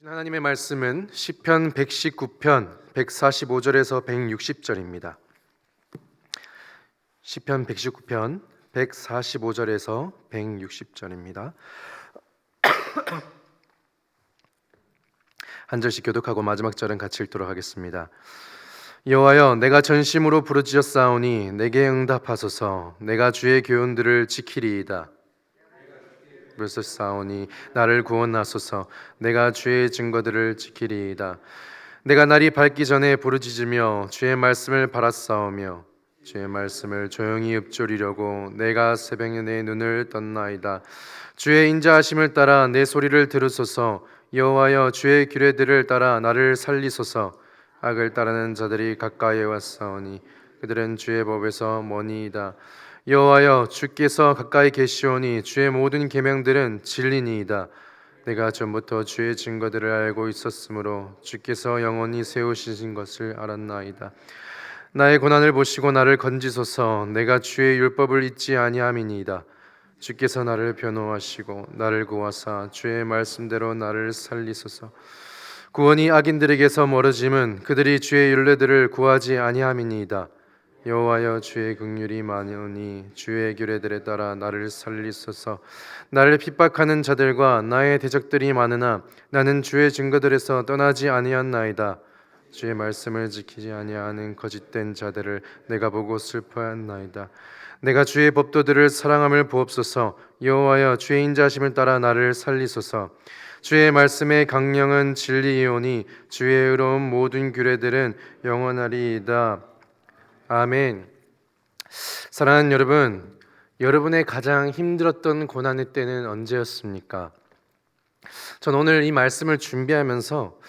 하나님의 말씀은 시편 119편 145절에서 160절입니다. 시편 119편 145절에서 160절입니다. 한 절씩 교독하고 마지막 절은 같이 읽도록 하겠습니다. 여호와여, 내가 전심으로 부르짖었사오니 내게 응답하소서. 내가 주의 교훈들을 지키리이다. 부르짖사오니 나를 구원하소서. 내가 주의 증거들을 지키리이다. 내가 날이 밝기 전에 부르짖으며 주의 말씀을 바라싸우며 주의 말씀을 조용히 읊조리려고 내가 새벽에 내 눈을 떴나이다. 주의 인자하심을 따라 내 소리를 들으소서. 여호와여, 주의 규례들을 따라 나를 살리소서. 악을 따르는 자들이 가까이에 왔사오니 그들은 주의 법에서 머니이다. 여호와여, 주께서 가까이 계시오니 주의 모든 계명들은 진리니이다. 내가 전부터 주의 증거들을 알고 있었으므로 주께서 영원히 세우신 것을 알았나이다. 나의 고난을 보시고 나를 건지소서. 내가 주의 율법을 잊지 아니함이니이다. 주께서 나를 변호하시고 나를 구하사 주의 말씀대로 나를 살리소서. 구원이 악인들에게서 멀어짐은 그들이 주의 율례들을 구하지 아니함이니이다. 여호와여, 주의 긍휼이 많으니 주의 규례들에 따라 나를 살리소서. 나를 핍박하는 자들과 나의 대적들이 많으나 나는 주의 증거들에서 떠나지 아니하나이다. 주의 말씀을 지키지 아니하는 거짓된 자들을 내가 보고 슬퍼하나이다. 내가 주의 법도들을 사랑함을 보옵소서. 여호와여, 주의 인자하심을 따라 나를 살리소서. 주의 말씀의 강령은 진리이오니 주의 의로운 모든 규례들은 영원하리이다. 아멘. 사랑하는 여러분, 여러분의 가장 힘들었던 고난의 때는 언제였습니까? 전 오늘 이 말씀을 준비하면서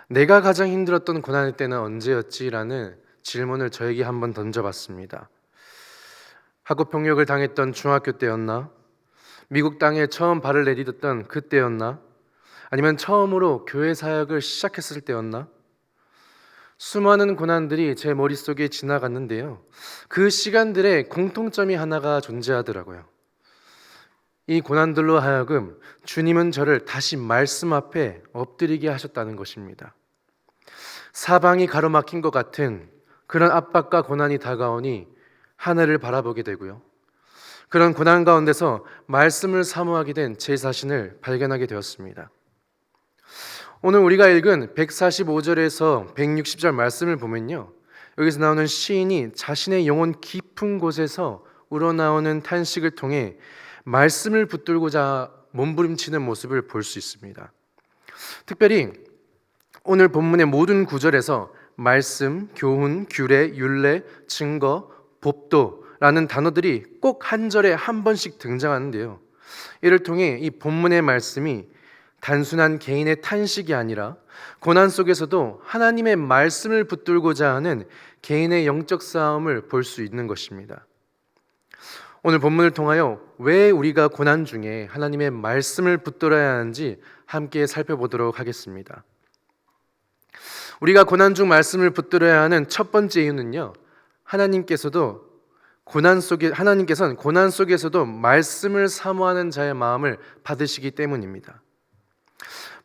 내가 가장 힘들었던 고난의 때는 언제였지라는 질문을 저에게 한번 던져봤습니다. 학업 폭력을 당했던 중학교 때였나? 미국 땅에 처음 발을 내딛었던 그때였나? 아니면 처음으로 교회 사역을 시작했을 때였나? 수많은 고난들이 제 머릿속에 지나갔는데요, 그 시간들에 공통점이 하나가 존재하더라고요. 이 고난들로 하여금 주님은 저를 다시 말씀 앞에 엎드리게 하셨다는 것입니다. 사방이 가로막힌 것 같은 그런 압박과 고난이 다가오니 하늘을 바라보게 되고요, 그런 고난 가운데서 말씀을 사모하게 된 제 자신을 발견하게 되었습니다. 오늘 우리가 읽은 145절에서 160절 말씀을 보면요, 여기서 나오는 시인이 자신의 영혼 깊은 곳에서 우러나오는 탄식을 통해 말씀을 붙들고자 몸부림치는 모습을 볼 수 있습니다. 특별히 오늘 본문의 모든 구절에서 말씀, 교훈, 규례, 율례, 증거, 법도라는 단어들이 꼭 한 절에 한 번씩 등장하는데요, 이를 통해 이 본문의 말씀이 단순한 개인의 탄식이 아니라 고난 속에서도 하나님의 말씀을 붙들고자 하는 개인의 영적 싸움을 볼 수 있는 것입니다. 오늘 본문을 통하여 왜 우리가 고난 중에 하나님의 말씀을 붙들어야 하는지 함께 살펴보도록 하겠습니다. 우리가 고난 중 말씀을 붙들어야 하는 첫 번째 이유는요, 하나님께서는 고난 속에서도 말씀을 사모하는 자의 마음을 받으시기 때문입니다.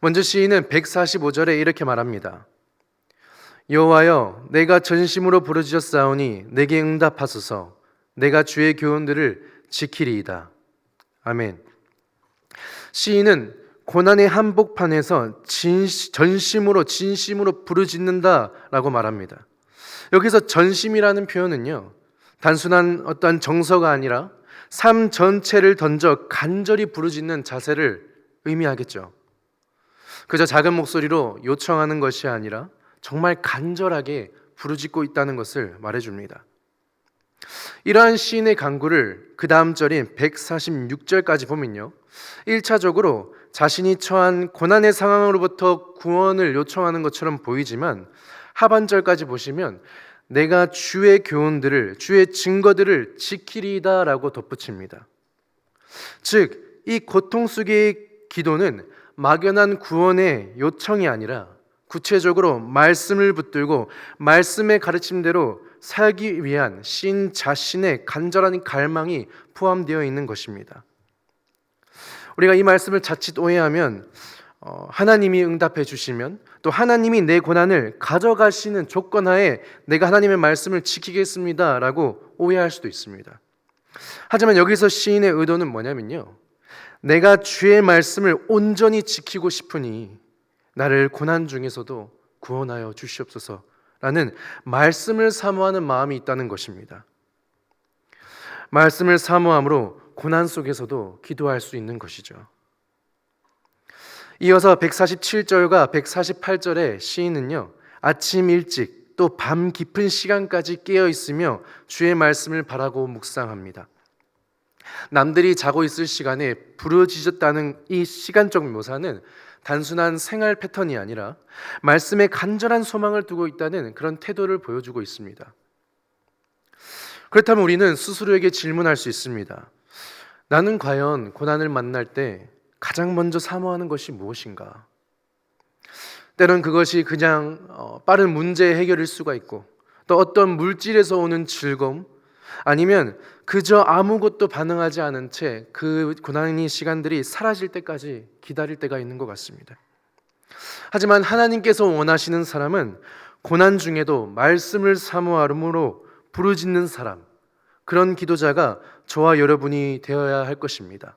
먼저 시인은 145절에 이렇게 말합니다. 여호와여, 내가 전심으로 부르짖었사오니 내게 응답하소서. 내가 주의 교훈들을 지키리이다. 아멘. 시인은 고난의 한복판에서 진심으로 부르짖는다라고 말합니다. 여기서 전심이라는 표현은요, 단순한 어떠한 정서가 아니라 삶 전체를 던져 간절히 부르짖는 자세를 의미하겠죠. 그저 작은 목소리로 요청하는 것이 아니라 정말 간절하게 부르짖고 있다는 것을 말해줍니다. 이러한 시인의 간구를 그 다음 절인 146절까지 보면요, 1차적으로 자신이 처한 고난의 상황으로부터 구원을 요청하는 것처럼 보이지만 하반절까지 보시면 내가 주의 교훈들을, 주의 증거들을 지키리이다 라고 덧붙입니다. 즉, 이 고통 속의 기도는 막연한 구원의 요청이 아니라 구체적으로 말씀을 붙들고 말씀의 가르침대로 살기 위한 신 자신의 간절한 갈망이 포함되어 있는 것입니다. 우리가 이 말씀을 자칫 오해하면 하나님이 응답해 주시면 또 하나님이 내 고난을 가져가시는 조건하에 내가 하나님의 말씀을 지키겠습니다라고 오해할 수도 있습니다. 하지만 여기서 시인의 의도는 뭐냐면요, 내가 주의 말씀을 온전히 지키고 싶으니 나를 고난 중에서도 구원하여 주시옵소서라는 말씀을 사모하는 마음이 있다는 것입니다. 말씀을 사모함으로 고난 속에서도 기도할 수 있는 것이죠. 이어서 147절과 148절의 시인은요, 아침 일찍 또 밤 깊은 시간까지 깨어 있으며 주의 말씀을 바라고 묵상합니다. 남들이 자고 있을 시간에 부르짖었다는 이 시간적 묘사는 단순한 생활 패턴이 아니라 말씀에 간절한 소망을 두고 있다는 그런 태도를 보여주고 있습니다. 그렇다면 우리는 스스로에게 질문할 수 있습니다. 나는 과연 고난을 만날 때 가장 먼저 사모하는 것이 무엇인가? 때론 그것이 그냥 빠른 문제 해결일 수가 있고, 또 어떤 물질에서 오는 즐거움, 아니면 그저 아무것도 반응하지 않은 채 그 고난의 시간들이 사라질 때까지 기다릴 때가 있는 것 같습니다. 하지만 하나님께서 원하시는 사람은 고난 중에도 말씀을 사모함으로 부르짖는 사람, 그런 기도자가 저와 여러분이 되어야 할 것입니다.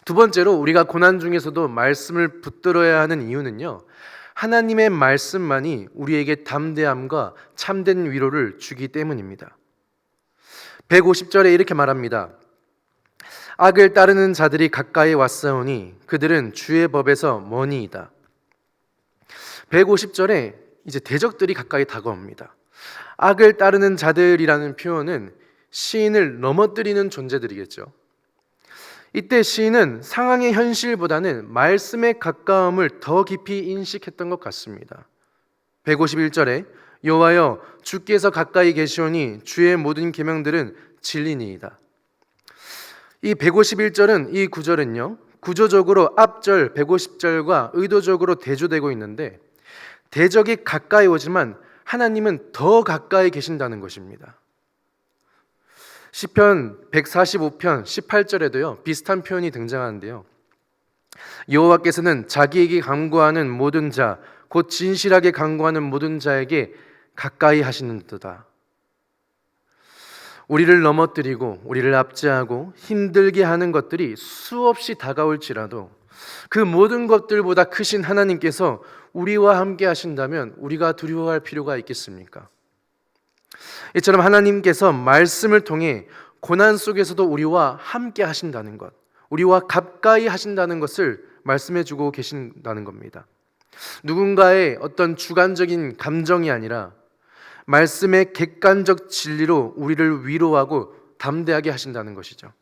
두 번째로 우리가 고난 중에서도 말씀을 붙들어야 하는 이유는요, 하나님의 말씀만이 우리에게 담대함과 참된 위로를 주기 때문입니다. 150절에 이렇게 말합니다. 악을 따르는 자들이 가까이 왔사오니 그들은 주의 법에서 머니이다. 150절에 이제 대적들이 가까이 다가옵니다. 악을 따르는 자들이라는 표현은 시인을 넘어뜨리는 존재들이겠죠. 이때 시인은 상황의 현실보다는 말씀의 가까움을 더 깊이 인식했던 것 같습니다. 151절에 여호와여 주께서 가까이 계시오니 주의 모든 계명들은 진리니이다. 이 151절은 이 구절은요, 구조적으로 앞절 150절과 의도적으로 대조되고 있는데, 대적이 가까이 오지만 하나님은 더 가까이 계신다는 것입니다. 시편 145편 18절에도요 비슷한 표현이 등장하는데요, 여호와께서는 자기에게 간구하는 모든 자, 곧 진실하게 간구하는 모든 자에게 가까이 하시는도다. 우리를 넘어뜨리고 우리를 압제하고 힘들게 하는 것들이 수없이 다가올지라도 그 모든 것들보다 크신 하나님께서 우리와 함께 하신다면 우리가 두려워할 필요가 있겠습니까? 이처럼 하나님께서 말씀을 통해 고난 속에서도 우리와 함께 하신다는 것, 우리와 가까이 하신다는 것을 말씀해 주고 계신다는 겁니다. 누군가의 어떤 주관적인 감정이 아니라 말씀의 객관적 진리로 우리를 위로하고 담대하게 하신다는 것이죠.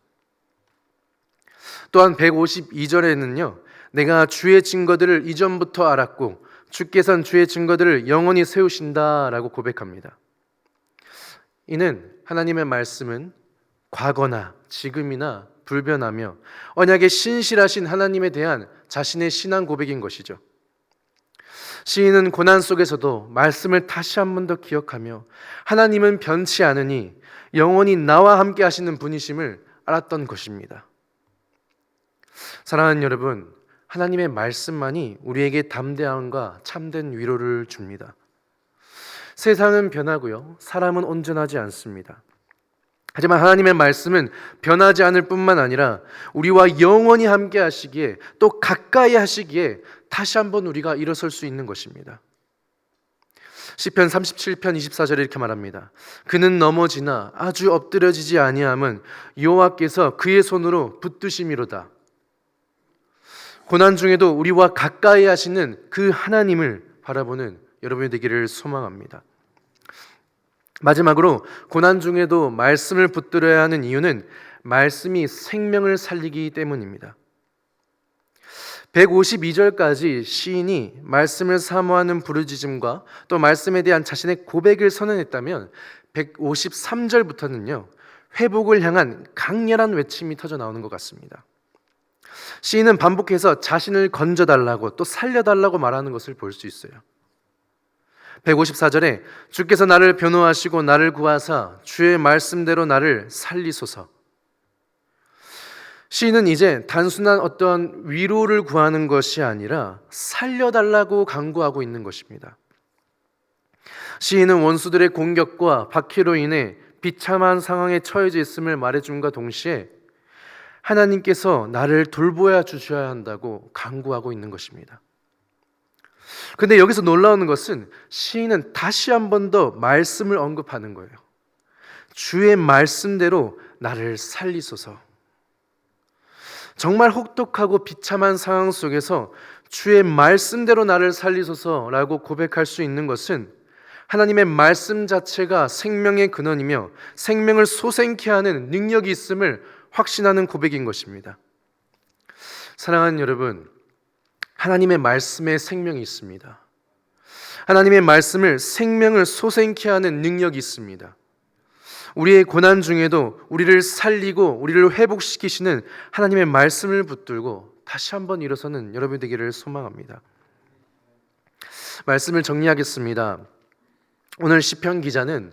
또한 152절에는요, 내가 주의 증거들을 이전부터 알았고 주께서는 주의 증거들을 영원히 세우신다라고 고백합니다. 이는 하나님의 말씀은 과거나 지금이나 불변하며 언약에 신실하신 하나님에 대한 자신의 신앙 고백인 것이죠. 시인은 고난 속에서도 말씀을 다시 한 번 더 기억하며 하나님은 변치 않으니 영원히 나와 함께 하시는 분이심을 알았던 것입니다. 사랑하는 여러분, 하나님의 말씀만이 우리에게 담대함과 참된 위로를 줍니다. 세상은 변하고요, 사람은 온전하지 않습니다. 하지만 하나님의 말씀은 변하지 않을 뿐만 아니라 우리와 영원히 함께 하시기에, 또 가까이 하시기에 다시 한번 우리가 일어설 수 있는 것입니다. 시편 37편 24절에 이렇게 말합니다. 그는 넘어지나 아주 엎드려지지 아니함은 여호와께서 그의 손으로 붙드심이로다. 고난 중에도 우리와 가까이 하시는 그 하나님을 바라보는 여러분이 되기를 소망합니다. 마지막으로 고난 중에도 말씀을 붙들어야 하는 이유는 말씀이 생명을 살리기 때문입니다. 152절까지 시인이 말씀을 사모하는 부르짖음과 또 말씀에 대한 자신의 고백을 선언했다면 153절부터는요 회복을 향한 강렬한 외침이 터져 나오는 것 같습니다. 시인은 반복해서 자신을 건져달라고 또 살려달라고 말하는 것을 볼 수 있어요. 154절에 주께서 나를 변호하시고 나를 구하사 주의 말씀대로 나를 살리소서. 시인은 이제 단순한 어떤 위로를 구하는 것이 아니라 살려달라고 간구하고 있는 것입니다. 시인은 원수들의 공격과 박해로 인해 비참한 상황에 처해져 있음을 말해줌과 동시에 하나님께서 나를 돌보아 주셔야 한다고 간구하고 있는 것입니다. 근데 여기서 놀라운 것은 시인은 다시 한 번 더 말씀을 언급하는 거예요. 주의 말씀대로 나를 살리소서. 정말 혹독하고 비참한 상황 속에서 주의 말씀대로 나를 살리소서라고 고백할 수 있는 것은 하나님의 말씀 자체가 생명의 근원이며 생명을 솟아나게 하는 능력이 있음을 확신하는 고백인 것입니다. 사랑하는 여러분, 하나님의 말씀에 생명이 있습니다. 하나님의 말씀을 생명을 솟아나게 하는 능력이 있습니다. 우리의 고난 중에도 우리를 살리고 우리를 회복시키시는 하나님의 말씀을 붙들고 다시 한번 일어서는 여러분 되기를 소망합니다. 말씀을 정리하겠습니다. 오늘 시편 기자는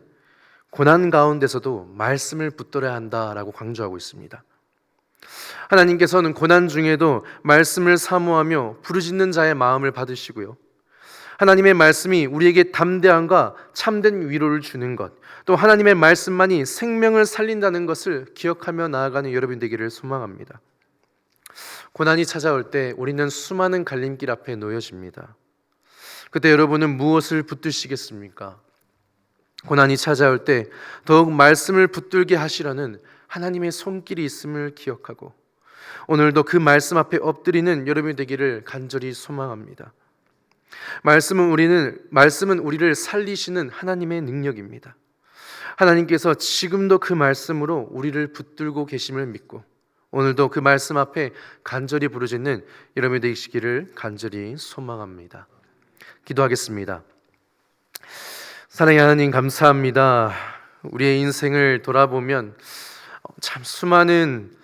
고난 가운데서도 말씀을 붙들어야 한다라고 강조하고 있습니다. 하나님께서는 고난 중에도 말씀을 사모하며 부르짖는 자의 마음을 받으시고요. 하나님의 말씀이 우리에게 담대함과 참된 위로를 주는 것, 또 하나님의 말씀만이 생명을 살린다는 것을 기억하며 나아가는 여러분 되기를 소망합니다. 고난이 찾아올 때 우리는 수많은 갈림길 앞에 놓여집니다. 그때 여러분은 무엇을 붙드시겠습니까? 고난이 찾아올 때 더욱 말씀을 붙들게 하시라는 하나님의 손길이 있음을 기억하고 오늘도 그 말씀 앞에 엎드리는 여러분이 되기를 간절히 소망합니다. 말씀은 우리를 살리시는 하나님의 능력입니다. 하나님께서 지금도 그 말씀으로 우리를 붙들고 계심을 믿고 오늘도 그 말씀 앞에 간절히 부르짖는 여러분이 되시기를 간절히 소망합니다. 기도하겠습니다. 사랑의 하나님, 감사합니다. 우리의 인생을 돌아보면 참 수많은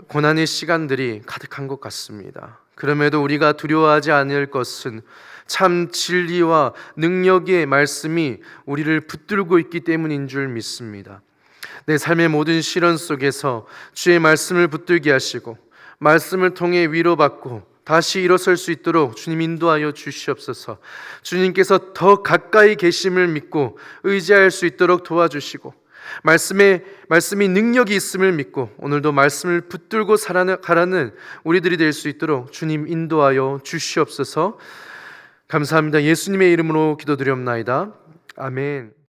고난의 시간들이 가득한 것 같습니다. 그럼에도 우리가 두려워하지 않을 것은 참 진리와 능력의 말씀이 우리를 붙들고 있기 때문인 줄 믿습니다. 내 삶의 모든 시련 속에서 주의 말씀을 붙들게 하시고 말씀을 통해 위로받고 다시 일어설 수 있도록 주님 인도하여 주시옵소서. 주님께서 더 가까이 계심을 믿고 의지할 수 있도록 도와주시고 말씀이 능력이 있음을 믿고 오늘도 말씀을 붙들고 살아가는 우리들이 될 수 있도록 주님 인도하여 주시옵소서. 감사합니다. 예수님의 이름으로 기도드리옵나이다. 아멘.